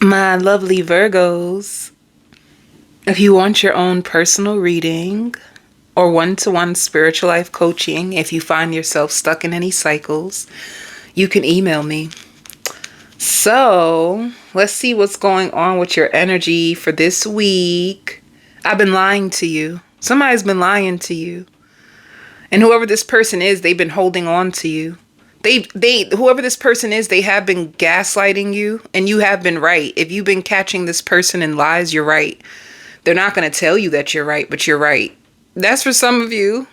My lovely Virgos, if you want your own personal reading or one-to-one spiritual life coaching, if you find yourself stuck in any cycles, you can email me. So, let's see what's going on with your energy for this week. I've been lying to you. Somebody's been lying to you. And whoever this person is, they've been holding on to you. Whoever this person is, they have been gaslighting you, and you have been right. If you've been catching this person in lies, you're right. They're not going to tell you that you're right, but you're right. That's for some of you.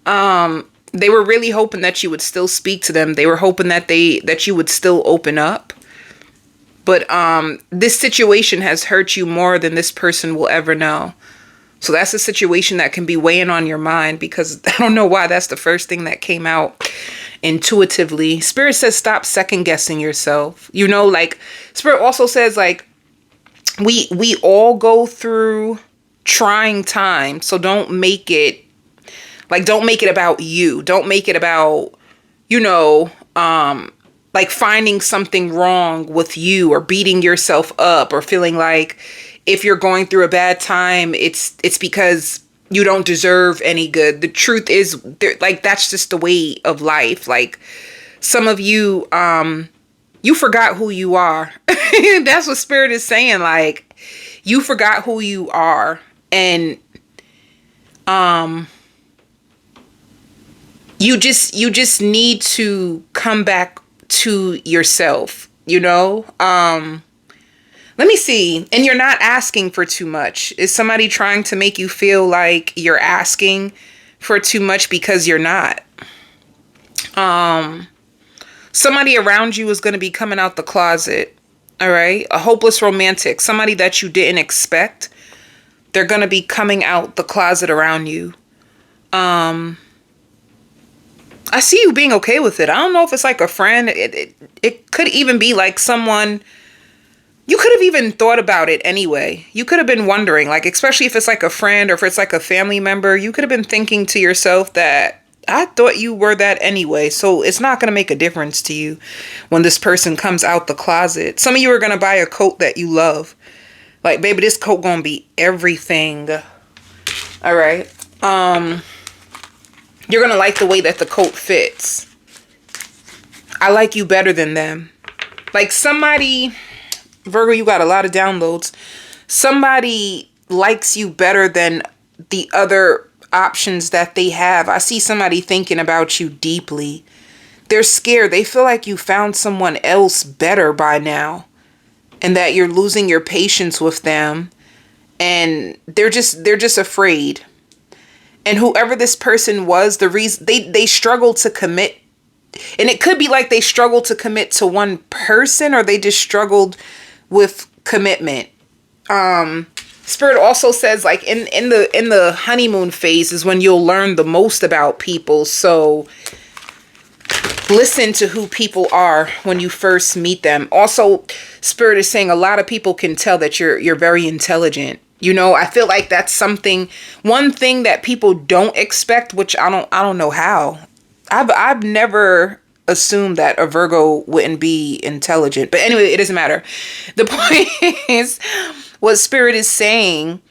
They were really hoping that you would still speak to them. They were hoping that you would still open up. But this situation has hurt you more than this person will ever know. So that's a situation that can be weighing on your mind, because I don't know why that's the first thing that came out intuitively. Spirit says stop second guessing yourself. You know, like Spirit also says, like, we all go through trying times. So don't make it about you. Don't make it about, like finding something wrong with you or beating yourself up or feeling like if you're going through a bad time, it's because you don't deserve any good. The truth is, like, that's just the way of life. Like, some of you, you forgot who you are. That's what Spirit is saying. Like, you forgot who you are. And, you just need to come back to yourself, Let me see. And you're not asking for too much. Is somebody trying to make you feel like you're asking for too much because you're not? Somebody around you is going to be coming out the closet. All right. A hopeless romantic, somebody that you didn't expect. They're going to be coming out the closet around you. I see you being okay with it. I don't know if it's like a friend. It could even be like someone. You could have even thought about it anyway. You could have been wondering, like, especially if it's like a friend or if it's like a family member, you could have been thinking to yourself that I thought you were that anyway. So it's not going to make a difference to you when this person comes out the closet. Some of you are going to buy a coat that you love. Like, baby, this coat going to be everything. All right. You're going to like the way that the coat fits. I like you better than them. Like, somebody, Virgo, you got a lot of downloads. Somebody likes you better than the other options that they have. I see somebody thinking about you deeply. They're scared. They feel like you found someone else better by now, and that you're losing your patience with them, and they're just afraid. And whoever this person was, the reason they struggle to commit, and it could be like they struggle to commit to one person, or they just struggled with commitment. Spirit also says, like, in the honeymoon phase is when you'll learn the most about people. So listen to who people are when you first meet them. Also, Spirit is saying a lot of people can tell that you're very intelligent. I feel like that's one thing that people don't expect, which I don't know how. I've never assumed that a Virgo wouldn't be intelligent. But anyway, it doesn't matter. The point is, what Spirit is saying,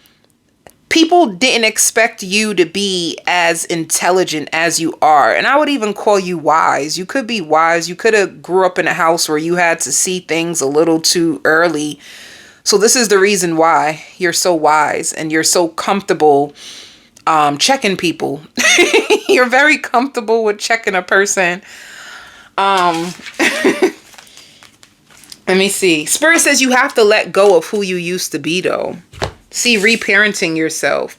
people didn't expect you to be as intelligent as you are. And I would even call you wise. You could be wise. You could have grew up in a house where you had to see things a little too early. So this is the reason why you're so wise and you're so comfortable checking people. You're very comfortable with checking a person. Let me see. Spirit says you have to let go of who you used to be, though. See, reparenting yourself.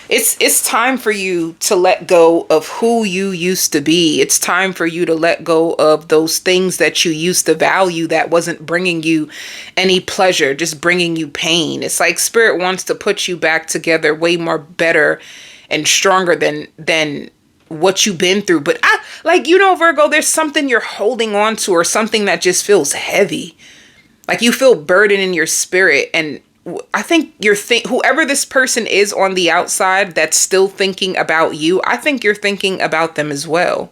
It's time for you to let go of who you used to be. It's time for you to let go of those things that you used to value that wasn't bringing you any pleasure, just bringing you pain. It's like Spirit wants to put you back together way more better and stronger than what you've been through. But Virgo, there's something you're holding on to, or something that just feels heavy. Like you feel burden in your spirit. And I think whoever this person is on the outside that's still thinking about you, I think you're thinking about them as well.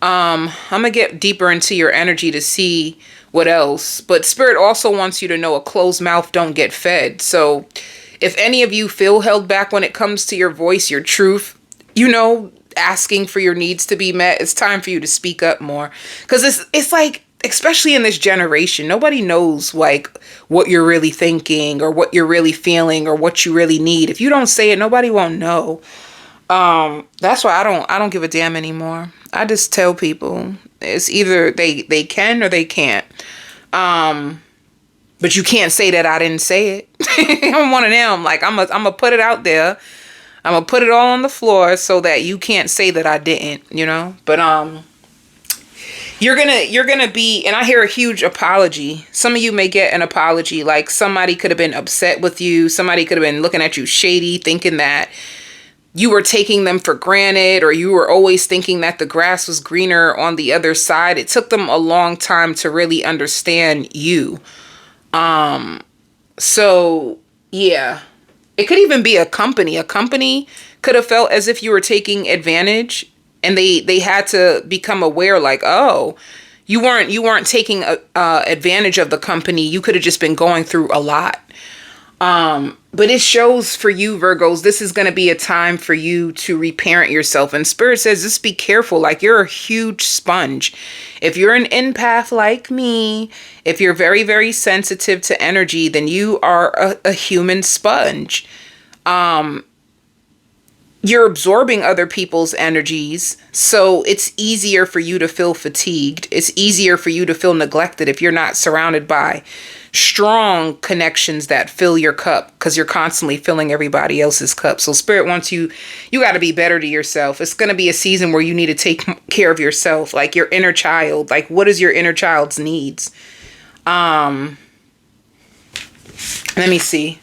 I'm gonna get deeper into your energy to see what else. But Spirit also wants you to know a closed mouth don't get fed. So if any of you feel held back when it comes to your voice, your truth, you know, asking for your needs to be met, it's time for you to speak up more. Because it's like, especially in this generation, nobody knows like what you're really thinking or what you're really feeling or what you really need. If you don't say it, nobody won't know. That's why I don't give a damn anymore. I just tell people it's either they can or they can't. But you can't say that I didn't say it. I'm one of them. Like I'm gonna put it out there. I'm gonna put it all on the floor so that you can't say that I didn't, you know? But you're gonna be, and I hear a huge apology. Some of you may get an apology, like somebody could have been upset with you, somebody could have been looking at you shady, thinking that you were taking them for granted, or you were always thinking that the grass was greener on the other side. It took them a long time to really understand you. So yeah, it could even be a company. A company could have felt as if you were taking advantage, and they had to become aware, like, oh, you weren't taking advantage of the company. You could have just been going through a lot. But it shows for you, Virgos, this is going to be a time for you to reparent yourself. And Spirit says, just be careful. Like, you're a huge sponge. If you're an empath like me, if you're very, very sensitive to energy, then you are a human sponge. You're absorbing other people's energies. So it's easier for you to feel fatigued. It's easier for you to feel neglected if you're not surrounded by strong connections that fill your cup, because you're constantly filling everybody else's cup. So Spirit wants you got to be better to yourself. It's going to be a season where you need to take care of yourself, like your inner child. Like, what is your inner child's needs? Let me see.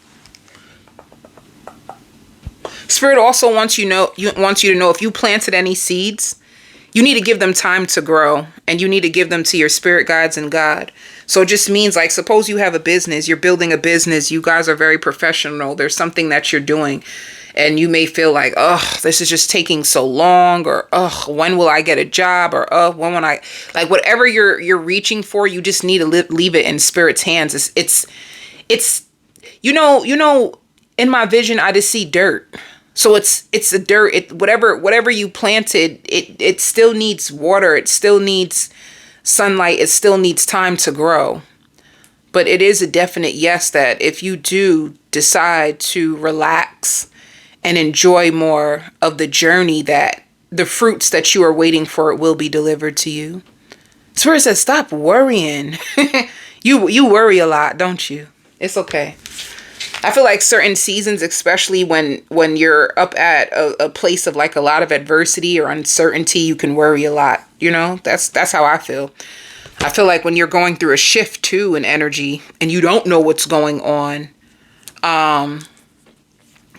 Spirit also wants you to know if you planted any seeds, you need to give them time to grow, and you need to give them to your spirit guides and God. So it just means, like, suppose you have a business, you're building a business, you guys are very professional, there's something that you're doing, and you may feel like, oh, this is just taking so long, or, oh, when will I get a job, or, oh, when will I, like, whatever you're reaching for, you just need to leave it in Spirit's hands. It's you know, in my vision, I just see dirt. So it's the dirt. Whatever you planted, it still needs water. It still needs sunlight. It still needs time to grow. But it is a definite yes that if you do decide to relax and enjoy more of the journey, that the fruits that you are waiting for will be delivered to you. Spirit says, stop worrying. You worry a lot, don't you? It's okay. I feel like certain seasons, especially when you're up at a place of like a lot of adversity or uncertainty, you can worry a lot. You know, that's how I feel. I feel like when you're going through a shift too in energy and you don't know what's going on,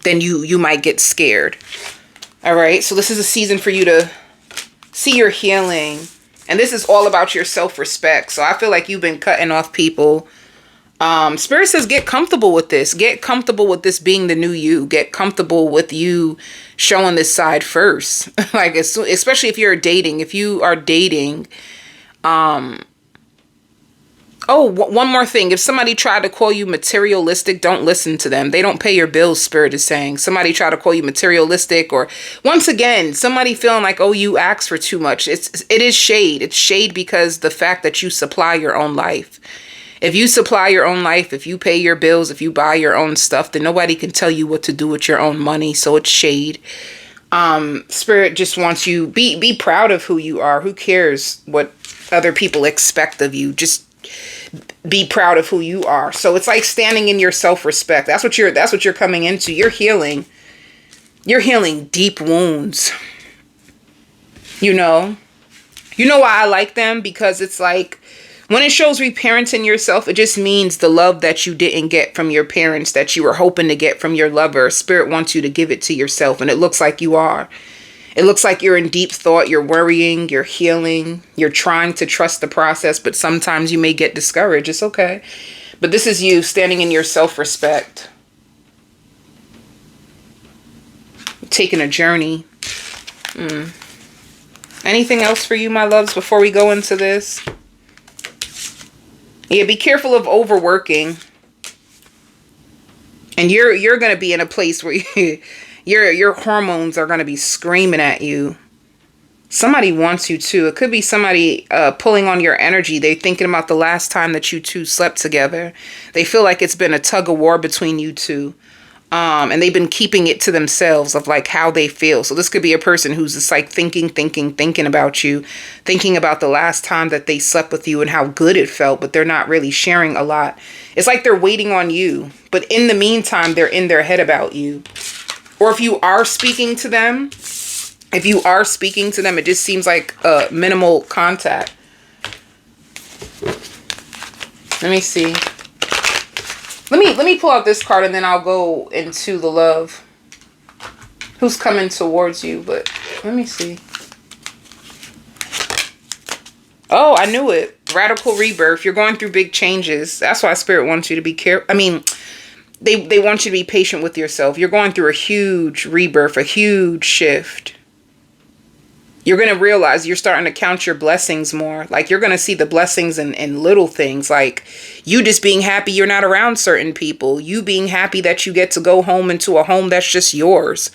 then you might get scared. All right. So this is a season for you to see your healing. And this is all about your self-respect. So I feel like you've been cutting off people. Spirit says, get comfortable with this. Get comfortable with this being the new you. Get comfortable with you showing this side first. Like, especially if you're dating. If you are dating, one more thing. If somebody tried to call you materialistic, don't listen to them. They don't pay your bills, Spirit is saying. Somebody try to call you materialistic, or once again, somebody feeling like, oh, you ask for too much. It is shade. It's shade because the fact that you supply your own life. If you supply your own life, if you pay your bills, if you buy your own stuff, then nobody can tell you what to do with your own money. So it's shade. Spirit just wants you, be proud of who you are. Who cares what other people expect of you? Just be proud of who you are. So it's like standing in your self-respect. That's what you're coming into. You're healing deep wounds. You know why I like them? Because it's like, when it shows reparenting yourself, it just means the love that you didn't get from your parents that you were hoping to get from your lover. Spirit wants you to give it to yourself, and it looks like you are. It looks like you're in deep thought, you're worrying, you're healing, you're trying to trust the process, but sometimes you may get discouraged. It's okay. But this is you standing in your self-respect. Taking a journey. Anything else for you, my loves, before we go into this? Yeah, be careful of overworking. And you're going to be in a place where your hormones are going to be screaming at you. Somebody wants you too. It could be somebody pulling on your energy. They're thinking about the last time that you two slept together. They feel like it's been a tug of war between you two. And they've been keeping it to themselves of like how they feel. So this could be a person who's just like thinking about you, thinking about the last time that they slept with you and how good it felt, but they're not really sharing a lot. It's like they're waiting on you, but in the meantime, they're in their head about you. Or if you are speaking to them, it just seems like minimal contact. Let me see. Let me pull out this card and then I'll go into the love. Who's coming towards you? But let me see. Oh, I knew it. Radical rebirth. You're going through big changes. That's why Spirit wants you to be careful. I mean, they want you to be patient with yourself. You're going through a huge rebirth, a huge shift. You're going to realize you're starting to count your blessings more. Like you're going to see the blessings in little things. Like you just being happy you're not around certain people. You being happy that you get to go home into a home that's just yours.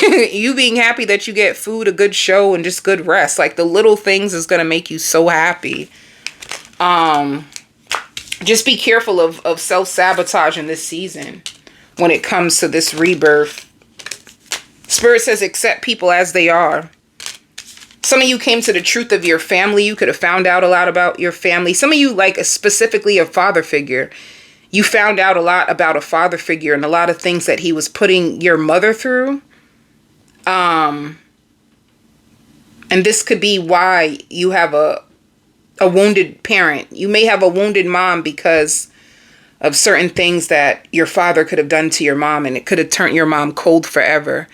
You being happy that you get food, a good show, and just good rest. Like the little things is going to make you so happy. Just be careful of self-sabotage in this season when it comes to this rebirth. Spirit says accept people as they are. Some of you came to the truth of your family. You could have found out a lot about your family. Some of you, like specifically a father figure. You found out a lot about a father figure and a lot of things that he was putting your mother through. And this could be why you have a wounded parent. You may have a wounded mom because of certain things that your father could have done to your mom, and it could have turned your mom cold forever.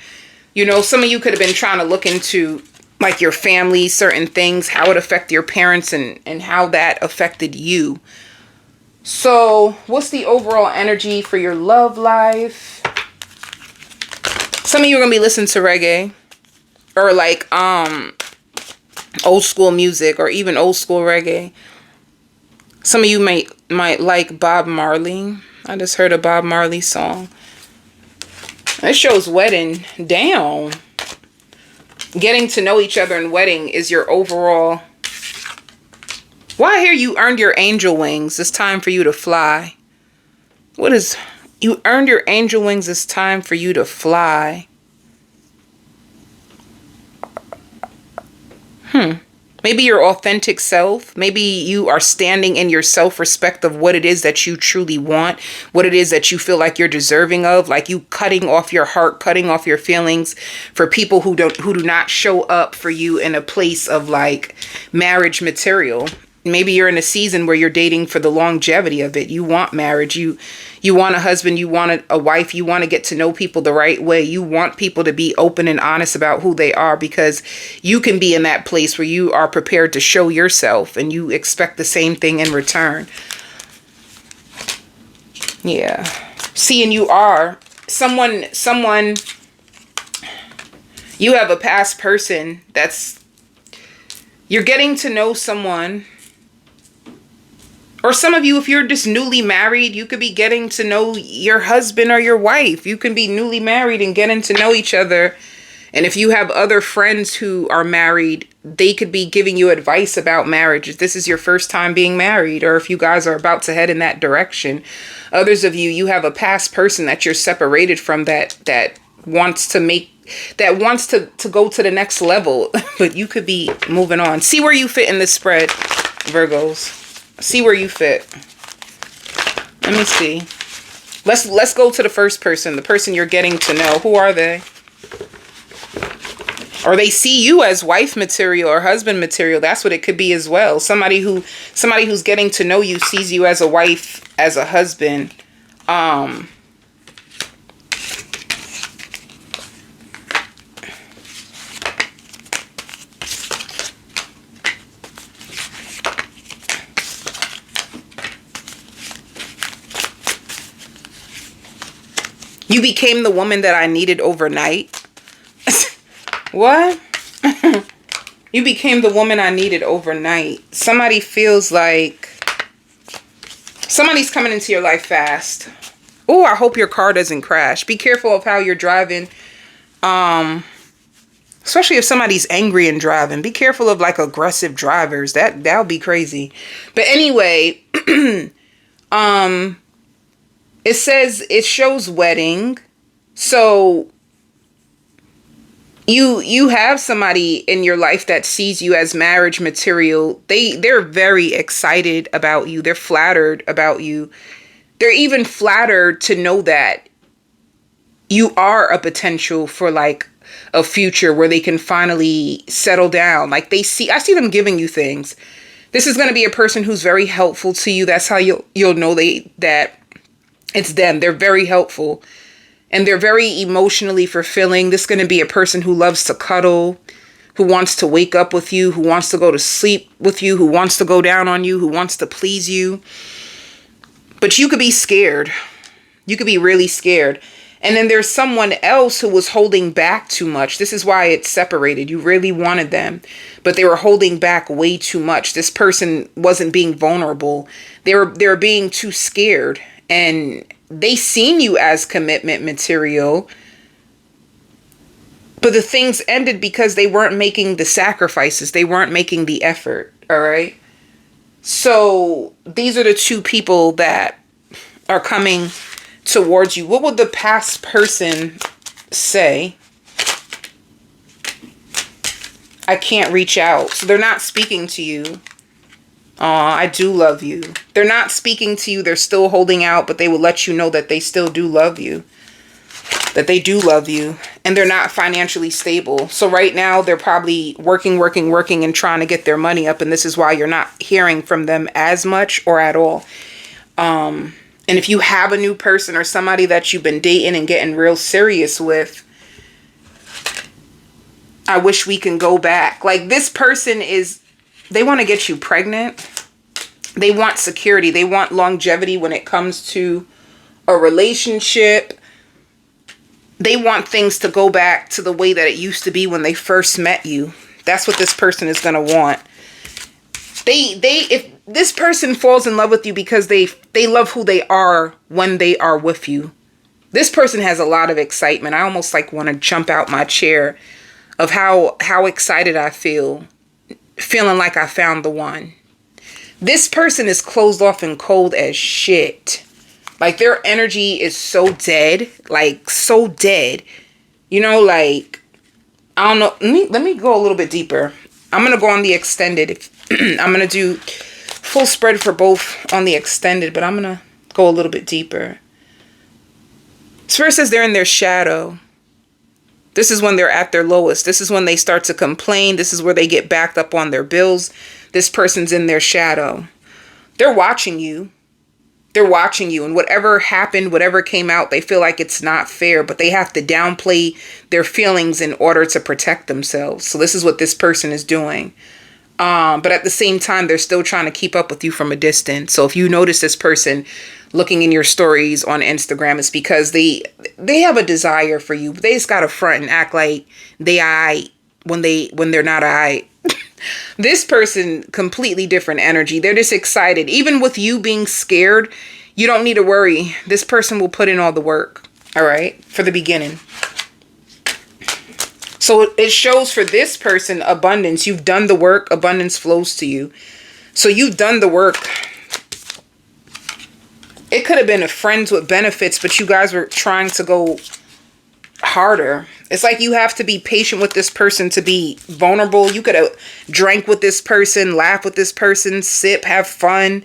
You know, some of you could have been trying to look into like your family, certain things, how it affected your parents and how that affected you. So what's the overall energy for your love life? Some of you are going to be listening to reggae or like old school music or even old school reggae. Some of you might like Bob Marley. I just heard a Bob Marley song. It shows wedding down. Getting to know each other and wedding is your overall. Why here you earned your angel wings. It's time for you to fly. What is... You earned your angel wings. It's time for you to fly. Maybe your authentic self. Maybe you are standing in your self-respect of what it is that you truly want. What it is that you feel like you're deserving of. Like you cutting off your heart, cutting off your feelings for people who do not show up for you in a place of like marriage material. Maybe you're in a season where you're dating for the longevity of it. You want marriage. You want a husband. You want a wife. You want to get to know people the right way. You want people to be open and honest about who they are because you can be in that place where you are prepared to show yourself and you expect the same thing in return. Yeah. See, and you are someone, you have a past person you're getting to know someone. Or some of you, if you're just newly married, you could be getting to know your husband or your wife. You can be newly married and getting to know each other. And if you have other friends who are married, they could be giving you advice about marriage. If this is your first time being married, or if you guys are about to head in that direction. Others of you, you have a past person that you're separated from that wants to go to the next level. But you could be moving on. See where you fit in this spread, Virgos. See where you fit. Let me see. Let's go to the first person. The person you're getting to know. Who are they? Or they see you as wife material or husband material. That's what it could be as well. Somebody who's getting to know you sees you as a wife, as a husband. You became the woman that I needed overnight. What? You became the woman I needed overnight. Somebody feels like somebody's coming into your life fast. Oh, I hope your car doesn't crash. Be careful of how you're driving. Especially if somebody's angry and driving. Be careful of like aggressive drivers. That'll be crazy. But anyway, it says it shows wedding. So you have somebody in your life that sees you as marriage material. They're very excited about you. They're flattered about you. They're even flattered to know that you are a potential for like a future where they can finally settle down. Like I see them giving you things. This is going to be a person who's very helpful to you. That's how you'll know that it's them. They're very helpful and they're very emotionally fulfilling. This is going to be a person who loves to cuddle, who wants to wake up with you, who wants to go to sleep with you, who wants to go down on you, who wants to please you. But you could be scared. You could be really scared. And then there's someone else who was holding back too much. This is why it's separated. You really wanted them, but they were holding back way too much. This person wasn't being vulnerable. They were being too scared, and they seen you as commitment material. But the things ended because they weren't making the sacrifices. They weren't making the effort. All right. So these are the two people that are coming towards you. What would the past person say? I can't reach out. So they're not speaking to you. Aw, I do love you. They're not speaking to you. They're still holding out, but they will let you know that they still do love you. That they do love you. And they're not financially stable. So right now they're probably working and trying to get their money up. And this is why you're not hearing from them as much or at all. And if you have a new person or somebody that you've been dating and getting real serious with, I wish we can go back. Like this person they want to get you pregnant. They want security. They want longevity when it comes to a relationship. They want things to go back to the way that it used to be when they first met you. That's what this person is going to want. If this person falls in love with you because they love who they are when they are with you. This person has a lot of excitement. I almost like want to jump out my chair of how excited I feel, feeling like I found the one. This person is closed off and cold as shit. Like their energy is so dead, like so dead. You know, like, I don't know. Let me go a little bit deeper. I'm going to go on the extended. I'm going to do full spread for both on the extended, but I'm going to go a little bit deeper. This verse says they're in their shadow. This is when they're at their lowest. This is when they start to complain. This is where they get backed up on their bills. This person's in their shadow. They're watching you. They're watching you. And whatever happened, whatever came out, they feel like it's not fair, but they have to downplay their feelings in order to protect themselves. So this is what this person is doing. But at the same time, they're still trying to keep up with you from a distance. So if you notice this person looking in your stories on Instagram, it's because they have a desire for you. They just got to front and act like they aight when they're not aight. This person, completely different energy. They're just excited. Even with you being scared, you don't need to worry. This person will put in all the work. All right. For the beginning. So it shows for this person abundance. You've done the work. Abundance flows to you. So you've done the work. It could have been a friends with benefits, but you guys were trying to go harder. It's like you have to be patient with this person to be vulnerable. You could have drank with this person, laugh with this person, sip, have fun,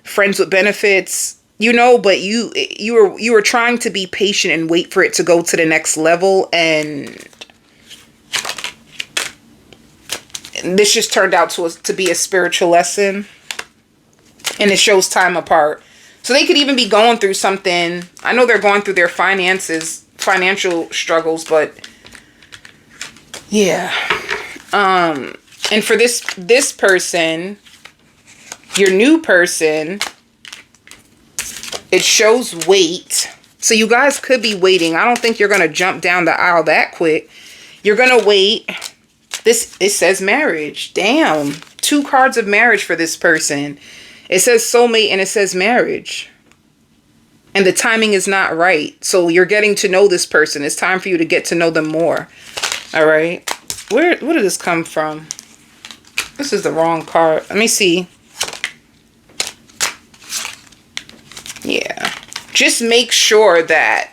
friends with benefits, you know, but you were trying to be patient and wait for it to go to the next level, and this just turned out to be a spiritual lesson, and it shows time apart. So they could even be going through something. I know they're going through their financial struggles, but yeah. And for this person, your new person, it shows wait. So you guys could be waiting. I don't think you're going to jump down the aisle that quick. You're going to wait. It says marriage. Damn. 2 cards of marriage for this person. It says soulmate and it says marriage. And the timing is not right. So you're getting to know this person. It's time for you to get to know them more. All right. Where did this come from? This is the wrong card. Let me see. Yeah. Just make sure that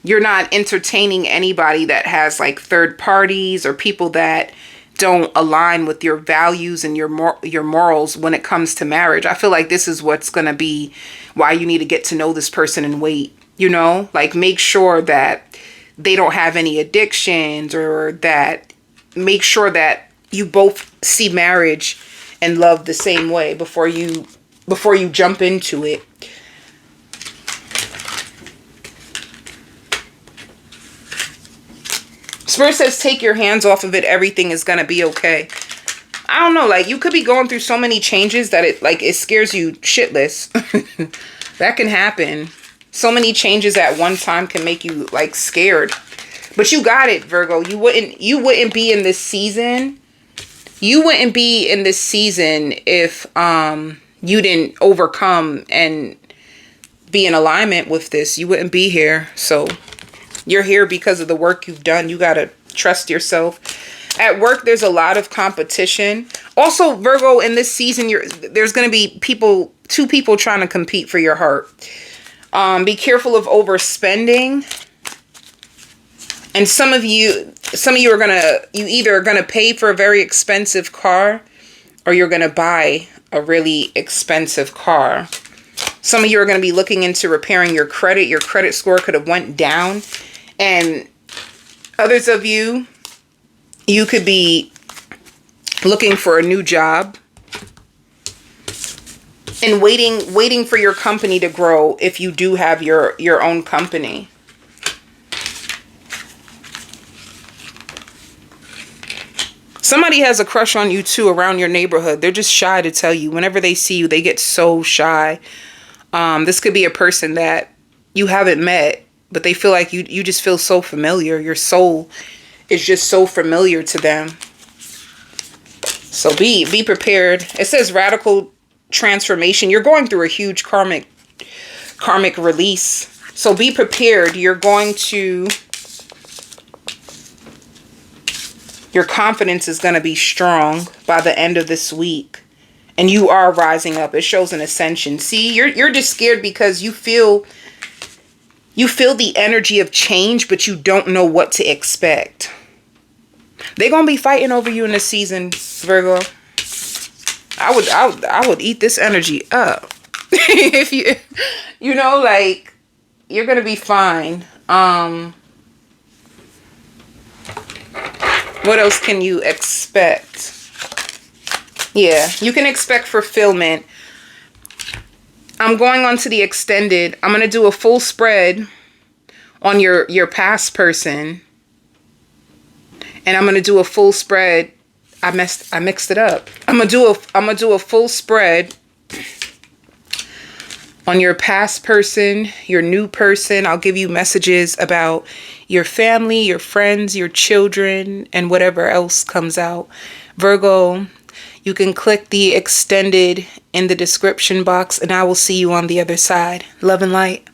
you're not entertaining anybody that has like third parties or people that don't align with your values and your morals when it comes to marriage. I feel like this is what's going to be why you need to get to know this person and wait, you know, like make sure that they don't have any addictions, or that make sure that you both see marriage and love the same way before you jump into it. Spirit says, take your hands off of it. Everything is going to be okay. I don't know. Like, you could be going through so many changes that it scares you shitless. That can happen. So many changes at one time can make you like scared. But you got it, Virgo. You wouldn't be in this season. You wouldn't be in this season if you didn't overcome and be in alignment with this. You wouldn't be here. So you're here because of the work you've done. You got to trust yourself. At work, there's a lot of competition. Also, Virgo, in this season, there's going to be 2 people trying to compete for your heart. Be careful of overspending. And some of you are either going to pay for a very expensive car, or you're going to buy a really expensive car. Some of you are going to be looking into repairing your credit. Your credit score could have went down. And others of you could be looking for a new job and waiting for your company to grow if you do have your own company. Somebody has a crush on you too around your neighborhood. They're just shy to tell you. Whenever they see you, they get so shy. This could be a person that you haven't met, but they feel like you just feel so familiar. Your soul is just so familiar to them. So be prepared. It says radical transformation. You're going through a huge karmic release. So be prepared. Your confidence is going to be strong by the end of this week. And you are rising up. It shows an ascension. See, you're just scared because you feel the energy of change, but you don't know what to expect. They're going to be fighting over you in this season, Virgo. I would eat this energy up. If you know, like, you're going to be fine. What else can you expect? Yeah, you can expect fulfillment. I'm going on to the extended. I'm going to do a full spread on your past person. And I'm going to do a full spread. I mixed it up. I'm going to do a full spread on your past person, your new person. I'll give you messages about your family, your friends, your children, and whatever else comes out. Virgo, you can click the extended in the description box, and I will see you on the other side. Love and light.